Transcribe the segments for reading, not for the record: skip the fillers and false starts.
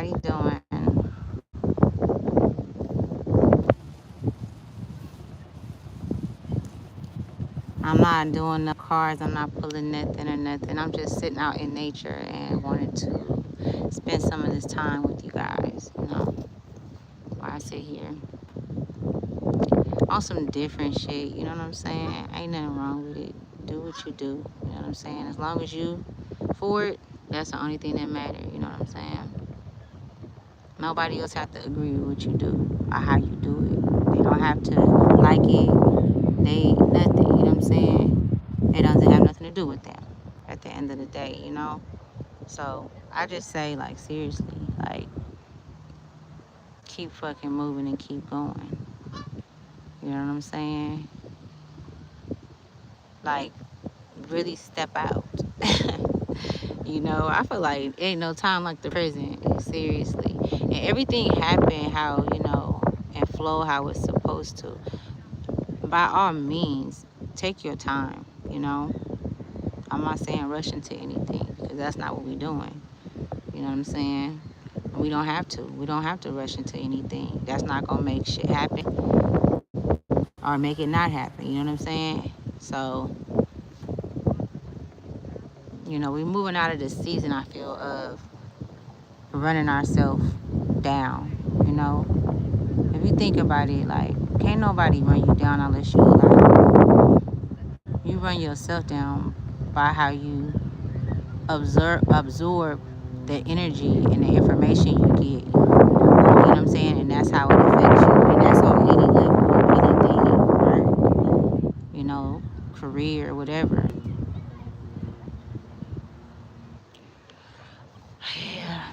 you doing? I'm not doing the cars. I'm not pulling nothing or nothing. I'm just sitting out in nature and wanting to spend some of this time with you guys. While I sit here on some different shit. You know what I'm saying? Ain't nothing wrong with it. Do what you do. You know what I'm saying? As long as you for it, that's the only thing that matters. You know what I'm saying? Nobody else have to agree with what you do or how you do it. They don't have to like it. They nothing. You know what I'm saying? It doesn't have nothing to do with them. At the end of the day, So I just say, like, seriously, like, keep fucking moving and keep going. You know what I'm saying? Like, really step out. I feel like ain't no time like the present, seriously. And everything happened how, and flow how it's supposed to. By all means, take your time, I'm not saying rush into anything because that's not what we're doing. You know what I'm saying? We don't have to. We don't have to rush into anything. That's not going to make shit happen or make it not happen. You know what I'm saying? So, we're moving out of this season, I feel, of running ourselves down. You know, if you think about it, like, can't nobody run you down unless you run yourself down by how you absorb the energy and the information you get. You know what I'm saying? And that's how it affects you. And that's on any level of anything, right? Career, whatever. Yeah.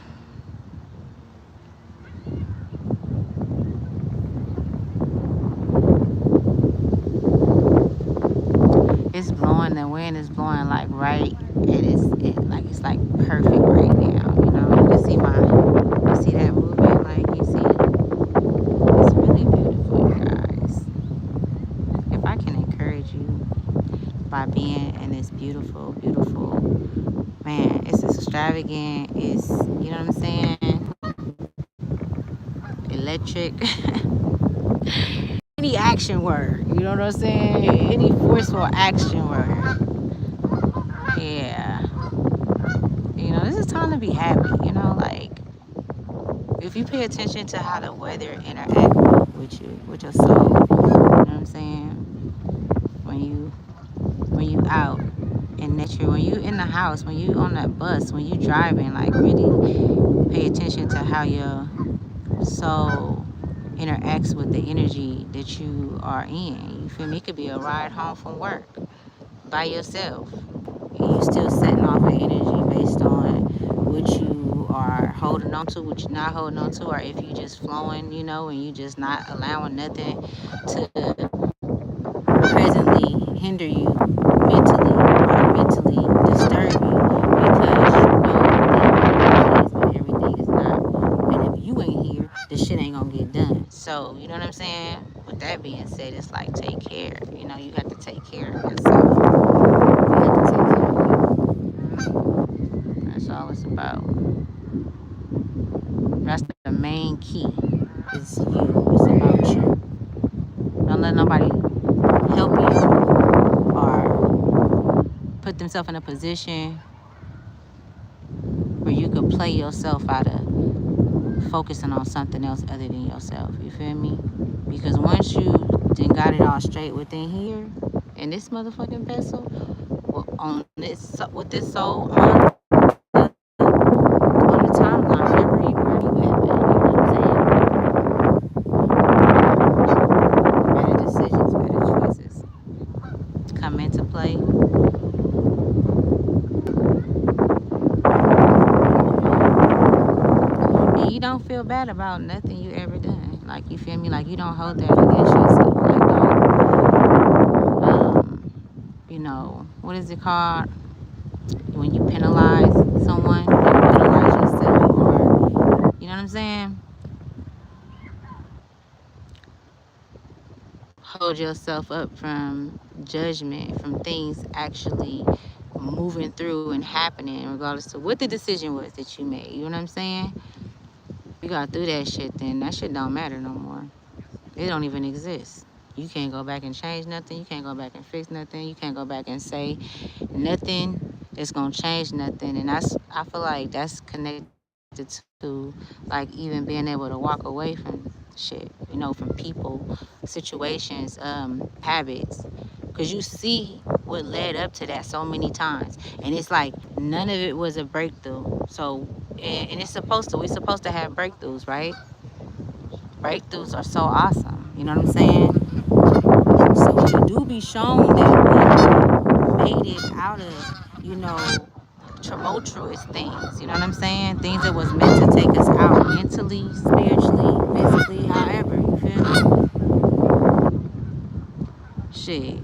It's blowing, the wind is blowing like right. It's like perfect right now. You can see you see that movement, like you see it's really beautiful, you guys. If I can encourage you by being in this beautiful, beautiful, man, it's extravagant, it's, you know what I'm saying, electric. Any action word, you know what I'm saying? Any forceful action word. Yeah. This is time to be happy, like if you pay attention to how the weather interact with you, with your soul, you know what I'm saying? When you out in nature, when you in the house, when you on that bus, when you driving, like really pay attention to how your soul interacts with the energy that you are in. You feel me? It could be a ride home from work by yourself. And you still setting off an energy based on what you are holding on to, what you're not holding on to, or if you just flowing, and you just not allowing nothing to presently hinder you mentally or mentally disturb you because that everything is not. And if you ain't here, the shit ain't gonna get done. So, you know what I'm saying? With that being said, it's like take care. You have to take care of yourself. You have to take care of you. That's all it's about. That's the main key. It's you. It's about you. Don't let nobody help you or put themselves in a position where you could play yourself out of focusing on something else other than yourself. You feel me? Because once you then got it all straight within here, in this motherfucking vessel, on this with this soul on the timeline, wherever you at, man, you know what I'm saying? Better decisions, better choices come into play. And you don't feel bad about nothing you ever done. Like, you feel me? Like, you don't hold that against yourself. Like, what is it called? When you penalize someone, you penalize yourself, or, you know what I'm saying? Hold yourself up from judgment, from things actually moving through and happening, regardless of what the decision was that you made. You know what I'm saying? You got through that shit, then that shit don't matter no more. It don't even exist. You can't go back and change nothing. You can't go back and fix nothing. You can't go back and say nothing that's gonna change nothing. And that's, I feel like that's connected to like even being able to walk away from shit, from people, situations, habits. Cause you see what led up to that so many times. And it's like none of it was a breakthrough. So and it's supposed to, we're supposed to have breakthroughs, right? Breakthroughs are so awesome. You know what I'm saying? So we do be shown that we made it out of, tumultuous things. You know what I'm saying? Things that was meant to take us out mentally, spiritually, physically, however. You feel me? Shit.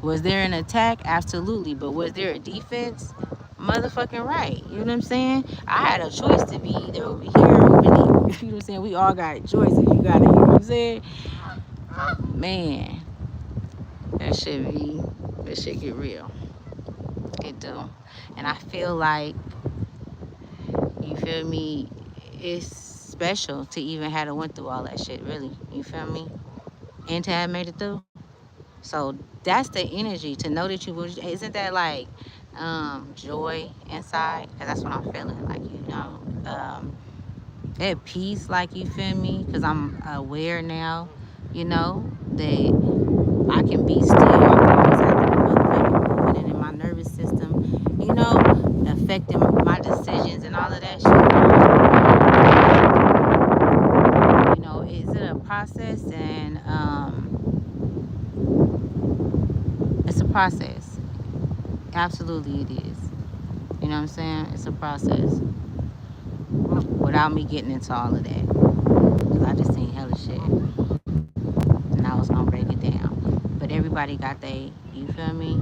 Was there an attack? Absolutely. But was there a defense? Motherfucking right. You know what I'm saying? I had a choice to be either over here or over there. You know what I'm saying? We all got choices. You got it. You know what I'm saying? Man, that shit get real. It do. And I feel like, you feel me, it's special to even have to went through all that shit, really. You feel me? And to have made it through. So that's the energy, to know that isn't that like joy inside? Because that's what I'm feeling, like, at peace, like, you feel me? Because I'm aware now, that I can be still. I can always have to be motherfucking moving, and in my nervous system, affecting my decisions and all of that shit. Is it a process? And it's a process. Absolutely, it is. You know what I'm saying? It's a process. Without me getting into all of that, because I just seen hella shit, and I was gonna break it down. But everybody got you feel me?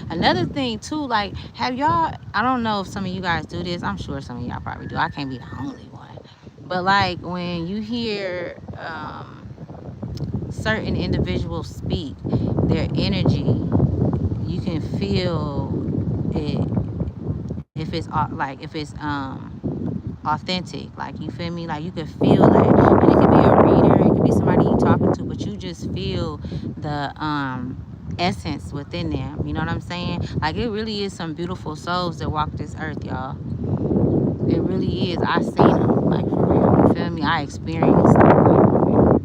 Another thing too, like, have y'all? I don't know if some of you guys do this. I'm sure some of y'all probably do. I can't be the only one. But like when you hear certain individuals speak, their energy, you can feel it if it's authentic, like, you feel me, like you can feel that. And it could be a reader, it could be somebody you talking to, but you just feel the essence within them. You know what I'm saying? Like, it really is some beautiful souls that walk this earth, y'all. It really is. I seen them, like, for real. You feel me? I experienced them, like, for real.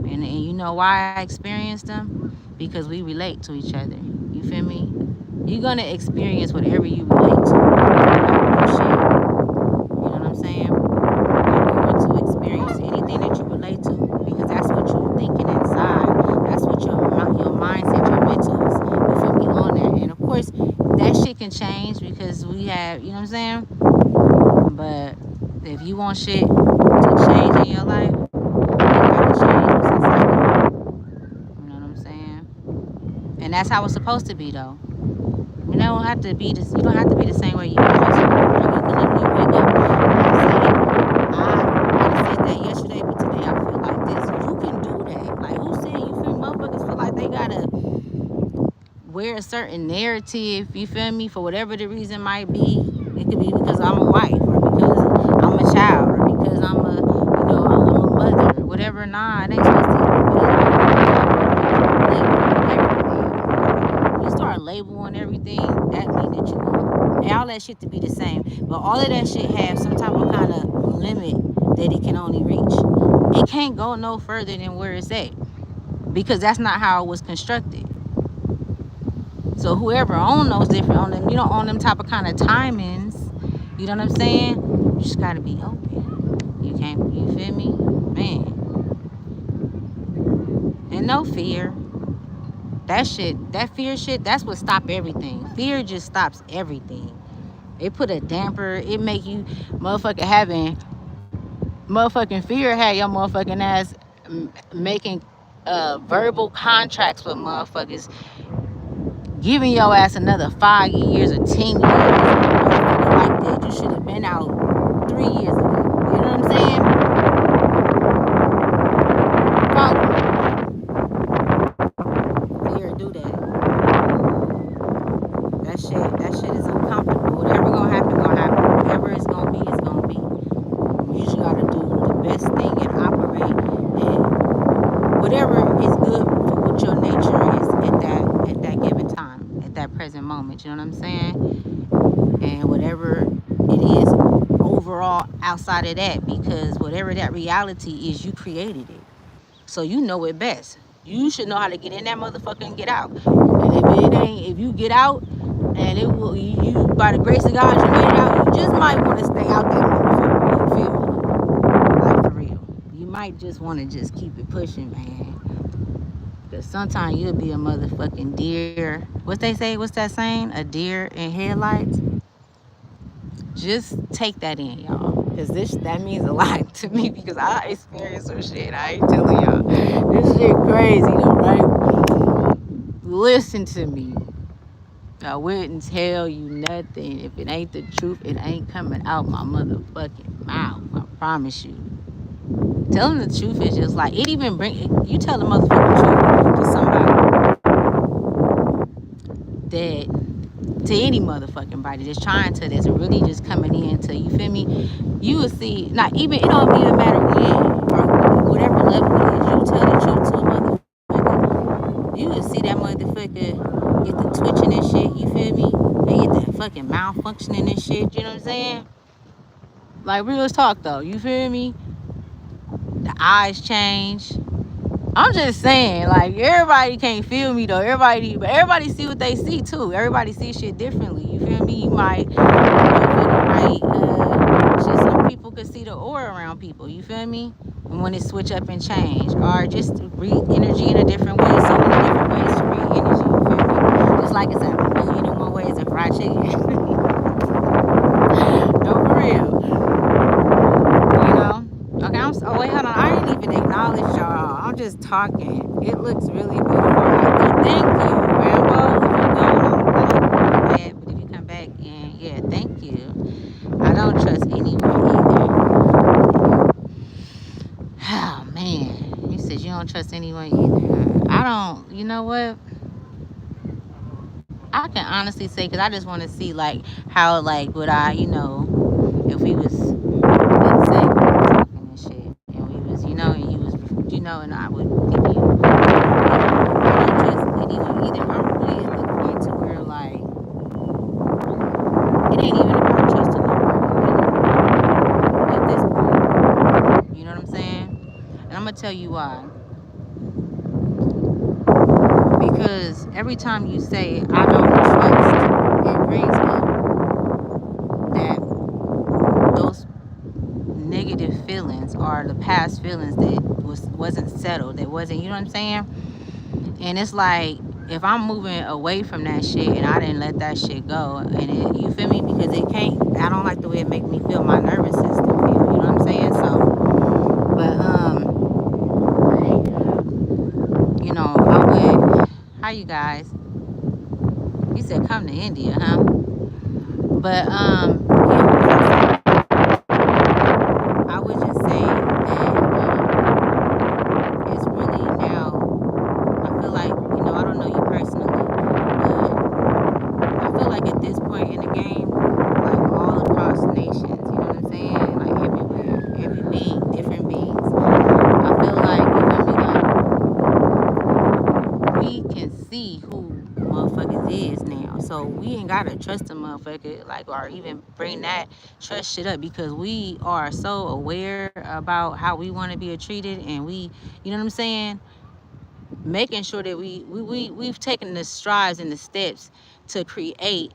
And you know why I experienced them? Because we relate to each other. You feel me? You're gonna experience whatever you relate to. Like, shit. You know what I'm saying? You're going to experience anything that you relate to, because that's what you're thinking inside. That's what your mindset, your mentals, you feel me, on that. And of course, that shit can change because we have, you know what I'm saying? But if you want shit to change in your life, you gotta change what's inside of you. You know what I'm saying? And that's how it's supposed to be, though. You don't have to be this. You don't have to be the same way you was yesterday. You can literally wake up and say, I said that yesterday, but today I feel like this. You can do that. Like, who said you feel motherfuckers feel like they gotta wear a certain narrative? You feel me? For whatever the reason might be. It could be because I'm a wife, or because I'm a child, or because I'm a mother, or whatever. Nah, it ain't supposed to be everything. You start labeling everything, that means that you want all that shit to be the same. But all of that shit have some type of kind of limit that it can only reach. It can't go no further than where it's at, because that's not how it was constructed. So whoever own those different, on them, on them type of kind of timings, you know what I'm saying? You just gotta be open. You can't, you feel me? Man. And no fear. That fear shit, that's what stop everything. Fear just stops everything. It put a damper, it make you motherfucking fear had your motherfucking ass making verbal contracts with motherfuckers, giving your ass another 5 years or 10 years. Like that, you should have been out 3 years ago. You know what I'm saying? Fear do that. That shit is uncomfortable. Whatever gonna happen, gonna happen. Whatever it's gonna be, it's gonna be. You fall outside of that, because whatever that reality is, you created it. So you know it best. You should know how to get in that motherfucker and get out. And if you get out and it will, you by the grace of God, you made it out, you just might want to stay out that motherfucker. You feel me? Like for real. You might just want to just keep it pushing, man. Because sometimes you'll be a motherfucking deer. What they say? What's that saying? A deer in headlights. Just take that in, y'all, because that means a lot to me, because I experienced some shit. I ain't telling y'all. This shit crazy though, right? Listen to me. I wouldn't tell you nothing if it ain't the truth. It ain't coming out my motherfucking mouth. I promise you. Telling the truth is just like it. Even bring you tell the motherfucking truth to somebody that, to any motherfucking body that's really just coming into, you feel me, you will see, not even, it don't even matter when or whatever level it is, you tell the truth to a motherfucker, you will see that motherfucker get the twitching and shit, you feel me, they get that fucking malfunctioning and shit, you know what I'm saying, like real talk though, you feel me, the eyes change. I'm just saying, like, everybody can't feel me though. But everybody see what they see too. Everybody see shit differently. You feel me? You might, shit. Some people could see the aura around people. You feel me? And when it switch up and change, or just read energy in a different way. So many different ways to read energy. You feel me? Just like it's a million and one ways of fried chicken. No, for real. You know? Okay, oh wait, hold on. I didn't even acknowledge y'all. I'm just talking. It looks really beautiful out there. Thank you, Rambo. If you go, bad, but if you come back, and yeah, thank you. I don't trust anyone either. Oh man, you said you don't trust anyone either. I don't. You know what? I can honestly say, because I just want to see like how, like, would I, if we was, let's say, talking and shit, and we was, and you was, and I would give you, I don't trust anyone either. I'm really at the point to where, like, it ain't even about trusting nobody at this point. You know what I'm saying? And I'm gonna tell you why. Because every time you say I don't trust, it brings up that those negative feelings or the past feelings that wasn't settled, that wasn't, you know what I'm saying? And it's like, if I'm moving away from that shit and I didn't let that shit go, and you feel me, because it can't, I don't like the way it make me feel, my nervous system feel, you know what I'm saying? So, but I would, how you guys, you said come to India, huh? But yeah, I would just say that it's really now, I feel like, I don't know you personally, but I feel like at this point in the game, like all across nations, you know what I'm saying? Like everywhere, every being, different beings. I feel like, we can see who motherfuckers is now. So we ain't gotta trust a motherfucker, like, or even bring that trust shit up, because we are so aware about how we want to be treated, and we, you know what I'm saying? Making sure that we've taken the strides and the steps to create,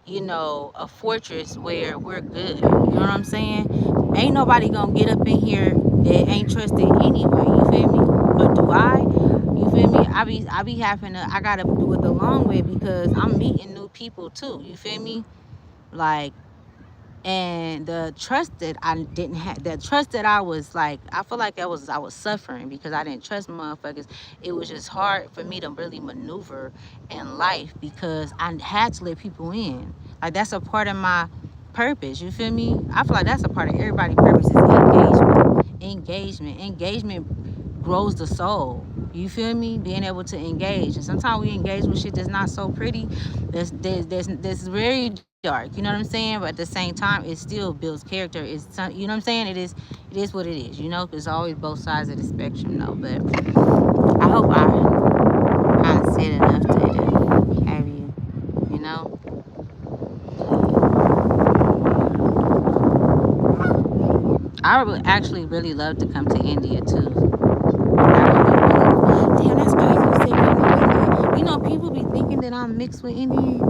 a fortress where we're good. You know what I'm saying? Ain't nobody gonna get up in here that ain't trusted anyway. You feel me? But do I? You feel me? I be having to. I gotta do it the long way, because I'm meeting new people too. You feel me? Like, and the trust that I didn't have, the trust that I was like, I feel like I was suffering because I didn't trust motherfuckers. It was just hard for me to really maneuver in life, because I had to let people in. Like, that's a part of my purpose. You feel me? I feel like that's a part of everybody's purpose, is engagement grows the soul. You feel me? Being able to engage. And sometimes we engage with shit that's not so pretty, that's very dark, you know what I'm saying? But at the same time, it still builds character. You know what I'm saying? It is what it is, there's always both sides of the spectrum though. But I hope I kind of said enough to have you, you know I would actually really love to come to India too. That would be really damn. That's crazy. You said come to India. You know, people be thinking that I'm mixed with Indian.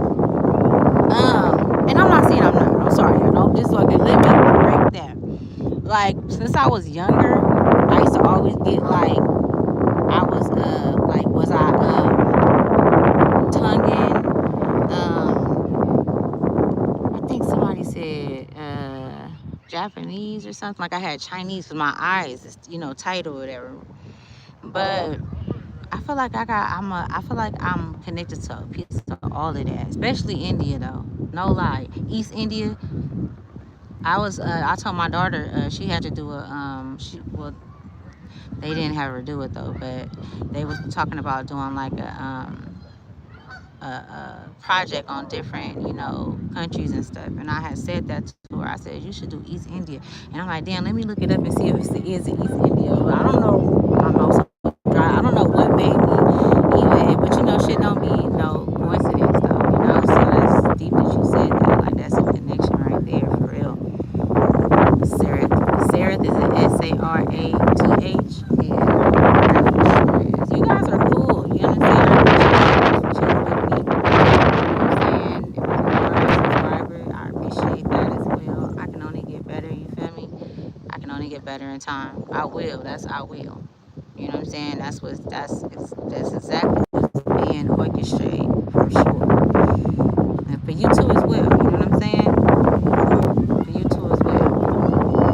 And I'm not saying I'm not. I'm sorry. I know just like let me correct that. Like since I was younger, I used to always get like I was like was I Tongan I think somebody said Japanese or something. Like I had Chinese for my eyes, tight or whatever. But I feel like I feel like I'm connected to a piece of all of that, especially India though. No lie, East India. I told my daughter she had to do a they didn't have her do it though, but they was talking about doing like a project on different, countries and stuff. And I had said that to her. I said, you should do East India. And I'm like, damn, let me look it up and see if it is in East India. I don't know. I know some I don't know what made me even, but shit don't be no coincidence though, So that's deep that you said that. Like that's a connection right there for real. Sarath is an Sarath. Yeah, you guys are cool. You understand? I appreciate that as well. I can only get better, you feel me? I can only get better in time. I will. I will. You know what I'm saying? That's exactly what's being orchestrated for sure. And for you too as well. You know what I'm saying? For you too as well.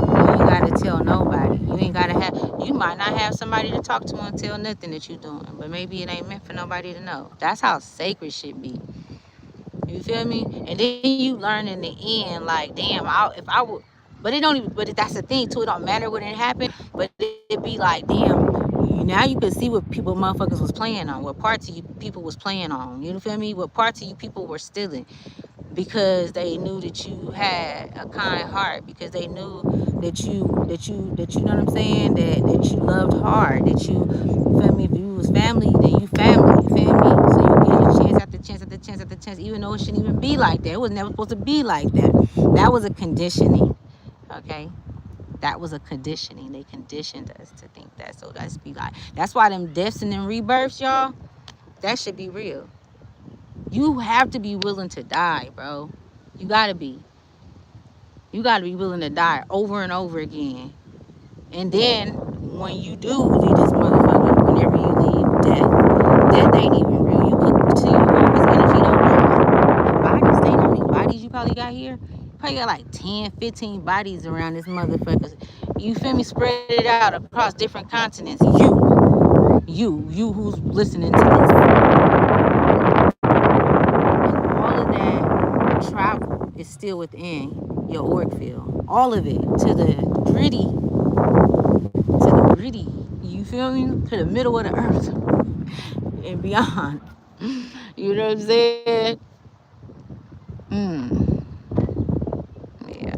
You ain't gotta tell nobody. You ain't gotta have. You might not have somebody to talk to and tell nothing that you're doing, but maybe it ain't meant for nobody to know. That's how sacred should be. You feel me? And then you learn in the end, like, damn, if I would, but it don't even. But that's the thing too. It don't matter when it happened. But it be like, damn. Now you can see what people, motherfuckers, was playing on. What parts of you people was playing on. You feel me? What parts of you people were stealing because they knew that you had a kind heart. Because they knew that you know what I'm saying. That you loved hard. That you feel me? If you was family, then you family. You feel me? So you get a chance after chance after chance after chance, even though it shouldn't even be like that. It was never supposed to be like that. That was a conditioning. Okay. That was a conditioning. They conditioned us to think that. So that's be like. That's why them deaths and them rebirths, y'all. That should be real. You have to be willing to die, bro. You gotta be. You gotta be willing to die over and over again. And then when you do leave this motherfucker, whenever you leave, death ain't even real. You put to your this energy don't die. Bodies, they know how many bodies you probably got here. Probably got like 10, 15 bodies around this motherfucker. You feel me? Spread it out across different continents. You who's listening to this. And all of that travel is still within your auric field. All of it to the gritty. You feel me? To the middle of the earth and beyond. You know what I'm saying? Yeah.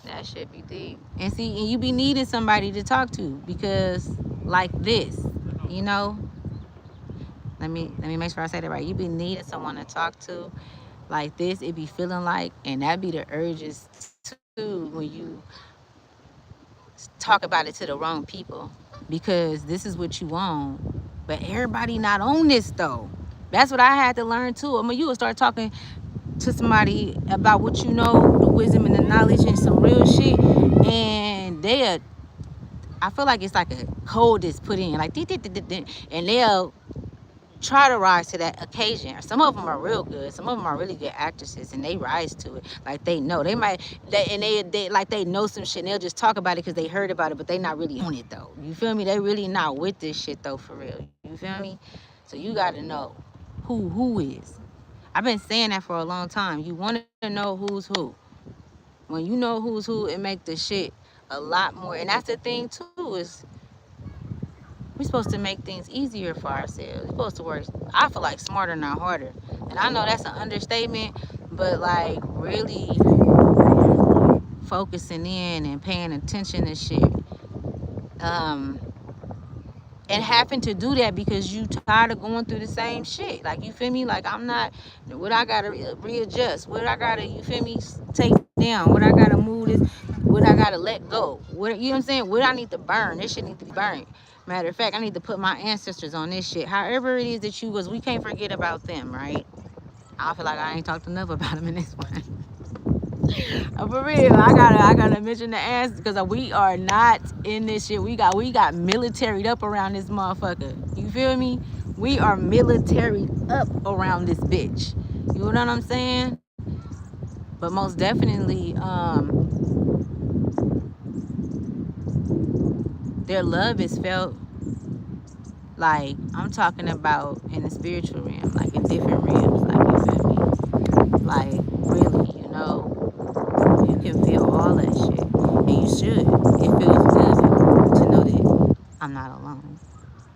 That should be deep. And see, and you be needing somebody to talk to because like this, you know. Let me make sure I say that right. You be needing someone to talk to like this. It be feeling like, and that be the urges too when you talk about it to the wrong people because this is what you want. But everybody not on this though. That's what I had to learn too. I mean, you will start talking to somebody about what you know, the wisdom and the knowledge and some real shit, and I feel like it's like a code that's put in, like, and they'll try to rise to that occasion. Some of them are real good. Some of them are really good actresses, and they rise to it. Like they know they like they know some shit. And they'll just talk about it because they heard about it, but they not really on it though. You feel me? They really not with this shit though for real. You feel me? So you got to know who is. I've been saying that for a long time. You want to know who's who. When you know who's who, it make the shit a lot more. And that's the thing too is we're supposed to make things easier for ourselves. We're supposed to work, I feel like, smarter, not harder. And I know that's an understatement, but like really focusing in and paying attention to shit. And having to do that because you tired of going through the same shit. Like, you feel me? Like, I'm not, what I gotta readjust, what I gotta, you feel me, take down, what I gotta move this. What I gotta let go? What, you know what I'm saying? What I need to burn? This shit need to be burned. Matter of fact, I need to put my ancestors on this shit. However it is that you was, we can't forget about them, right? I feel like I ain't talked enough about them in this one. For real, I gotta mention the ass because we are not in this shit. We got militaried up around this motherfucker. You feel me? We are military up around this bitch. You know what I'm saying? But most definitely, their love is felt, like I'm talking about in the spiritual realm, like in different realms, like, you feel me? Like really, you know, you can feel all that shit, and you should. It feels good to know that I'm not alone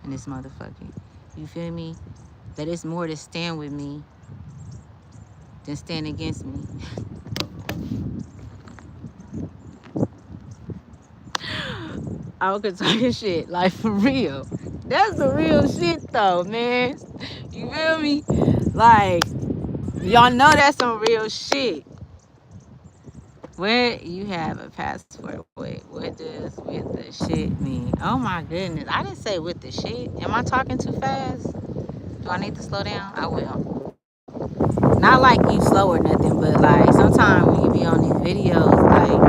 in this motherfucker. You feel me? That it's more to stand with me than stand against me. I could talk shit, like for real. That's the real shit though, man. You feel me? Like, y'all know that's some real shit. Where you have a passport, wait, what does with the shit mean? Oh my goodness. I didn't say with the shit. Am I talking too fast? Do I need to slow down? I will. Not like you slow or nothing, but like sometimes when you be on these videos, like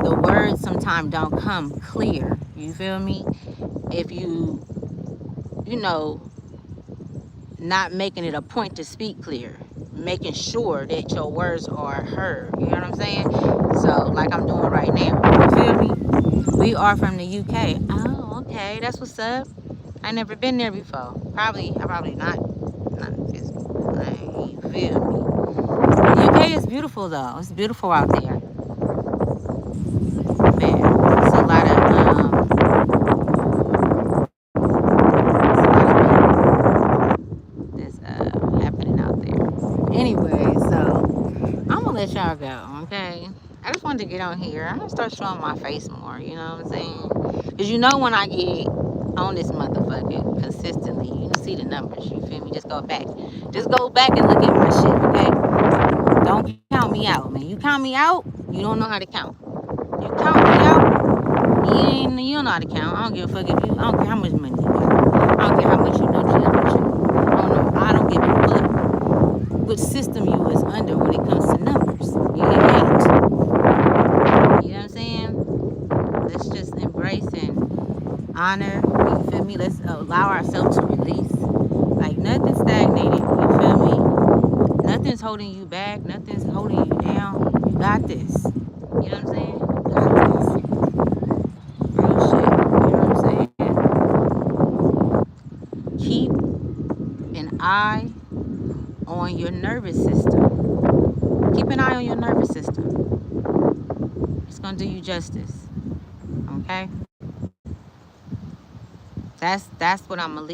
the words sometimes don't come clear. You feel me? If you know, not making it a point to speak clear, making sure that your words are heard. You know what I'm saying? So, like I'm doing right now. You feel me? We are from the UK. Oh, okay, that's what's up. I never been there before. I probably not physical. Like, you feel me? The UK is beautiful though. It's beautiful out there, man. It's a lot that's happening out there. Anyway, so I'm gonna let y'all go, okay? I just wanted to get on here. I'm gonna start showing my face more, you know what I'm saying? Because you know when I get on this motherfucker consistently, you can see the numbers, you feel me? Just go back. Just go back and look at my shit, okay? Don't count me out, man. You count me out, you don't know how to count. You count me out, you don't know how to count. I don't give a fuck if you, I don't care how much money you got. I don't care how much you know, I don't give a fuck which system you was under when it comes to numbers. You ain't. You know what I'm saying? Let's just embrace and honor. You feel me? Let's allow ourselves to release. Like nothing's stagnated. You feel me? Nothing's holding you back. Nothing's holding you down. You got this. You know what I'm saying? You got this. Real shit. You know what I'm saying? Keep an eye on your nervous system. Keep an eye on your nervous system. It's gonna do you justice. Okay? That's what I'm gonna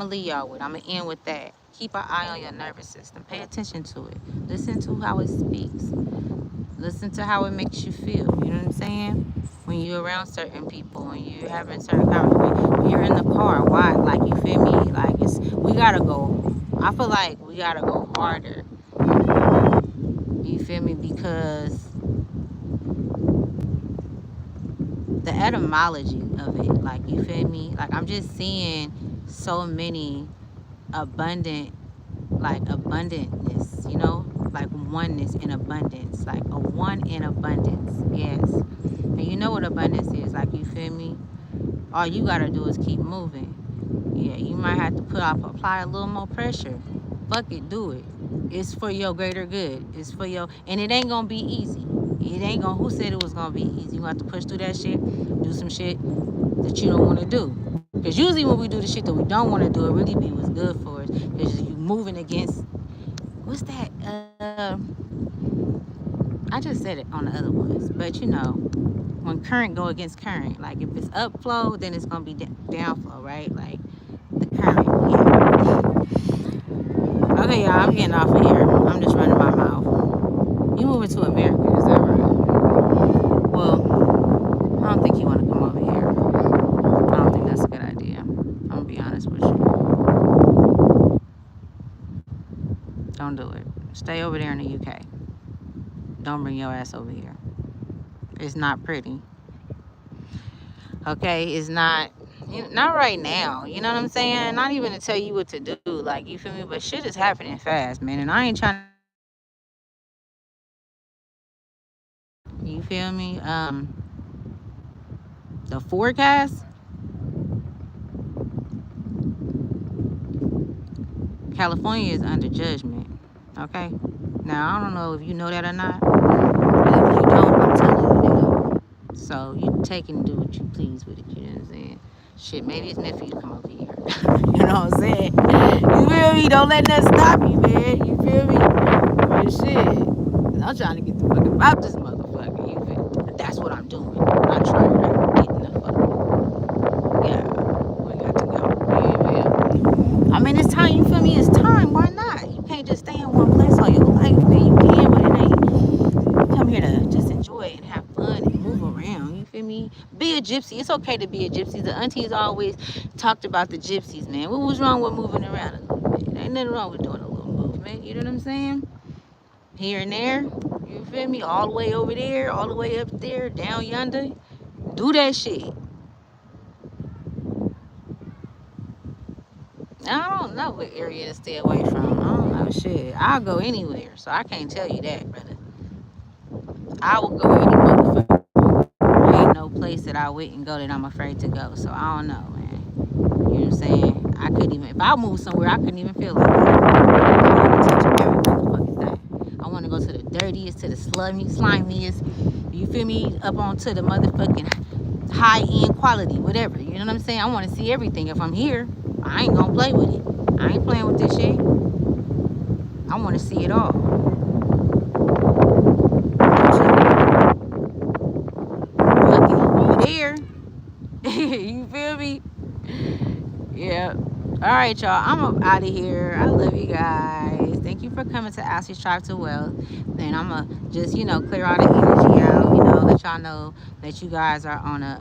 leave y'all with. I'm gonna end with that. Keep an eye on your nervous system. Pay attention to it. Listen to how it speaks. Listen to how it makes you feel. You know what I'm saying? When you're around certain people, when you're having certain conversations, when you're in the car, why? Like, you feel me? Like, we gotta go. I feel like we gotta go harder. You feel me? Because the etymology of it, like, you feel me? Like, I'm just seeing so many abundantness, you know, like oneness in abundance, like a one in abundance. Yes. And you know what abundance is, like, you feel me? All you gotta do is keep moving. Yeah, you might have to apply a little more pressure. Fuck it, do it. It's for your greater good. It's for your, and it ain't gonna be easy. It ain't gonna, who said it was gonna be easy? You have to push through that shit, do some shit that you don't wanna do. Because usually when we do the shit that we don't wanna do, it really be what's good for us. Because you moving against, what's that? I just said it on the other ones. But you know, when current go against current, like if it's upflow, then it's gonna be downflow, right? Like the current, yeah. Okay, y'all, I'm getting off of here. I'm just running my mouth. You moving to America, is that right? Well, I don't think you want to come over here. I don't think that's a good idea. I'm gonna be honest with you. Don't do it. Stay over there in the UK. Don't bring your ass over here. It's not pretty. Okay, it's not. Not right now. You know what I'm saying? Not even to tell you what to do. Like, you feel me? But shit is happening fast, man. And I ain't trying to be disrespectful. You feel me? The forecast, California is under judgment. Okay. Now I don't know if you know that or not, but if you don't, I'm telling you that. So you take and do what you please with it. You know what I'm saying? Shit, maybe it's meant for you to come over here. You know what I'm saying? You feel me? Don't let that stop you, man. You feel me? But shit, I'm trying to get the fuck about this motherfucker. You feel me? That's what I'm doing. I'm trying to get in the fuck. Yeah, we got to go. You feel me? I mean, it's time. You feel me? It's time. Why not? You can't just stay in one place all your life, man. You can, but it ain't. You come here to just enjoy it and have fun and move around. You feel me? Be a gypsy. It's okay to be a gypsy. The aunties always talked about the gypsies, man. What was wrong with moving around a little bit? Ain't nothing wrong with doing a little movement. You know what I'm saying? Here and there. You feel me? All the way over there, all the way up there, down yonder. Do that shit. I don't know what area to stay away from. I don't know shit. I'll go anywhere, so I can't tell you that, brother. I will go any motherfucker. There ain't no place that I wouldn't go that I'm afraid to go. So I don't know, man. You know what I'm saying? I couldn't even, if I moved somewhere, I couldn't even feel like that. I want to touch every motherfucking thing. I want to go to the dirtiest, to the slimiest. You feel me? Up onto the motherfucking high end quality, whatever. You know what I'm saying? I want to see everything. If I'm here, I ain't gonna play with it. I ain't playing with this shit. I want to see it all. Lucky you there. You feel me? Yeah. All right, y'all. I'm out of here. I love you guys. Thank you for coming to Ashley Strive to Wealth. And I'm going to just, clear all the energy out, let y'all know that you guys are on a,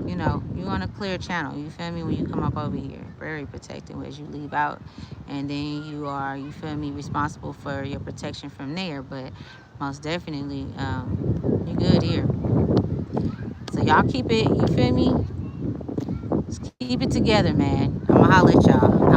you're on a clear channel. You feel me? When you come up over here. Very protected as you leave out. And then you are, you feel me, responsible for your protection from there. But most definitely, you're good here. So y'all keep it, you feel me? Just keep it together, man. I'm going to holler at y'all.